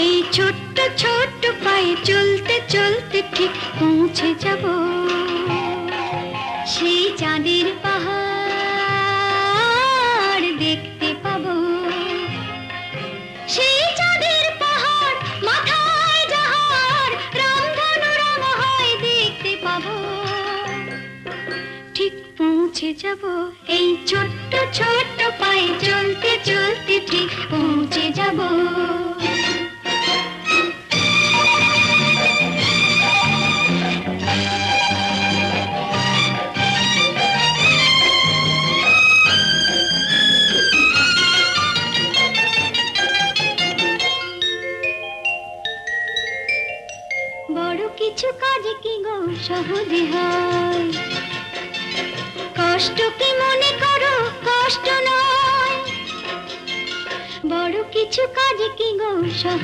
এই ছোট্ট ছোট্ট পায়ে চলতে চলতে ঠিক পৌঁছে যাব সেই চাঁদের পাহাড় দেখতে পাবো। সেই চাঁদের পাহাড় মাথায় যাহার রামধনু রাঙা হয় দেখতে পাবো। ঠিক পৌঁছে যাব এই ছোট্ট ছোট্ট পায়ে চলতে চলতে ঠিক পৌঁছে যাব। বড় কিছু কাজ কি গো সহজে হয়, কষ্ট কি মনে করো কষ্ট নয়। বড় কিছু কাজ কি গো সহজে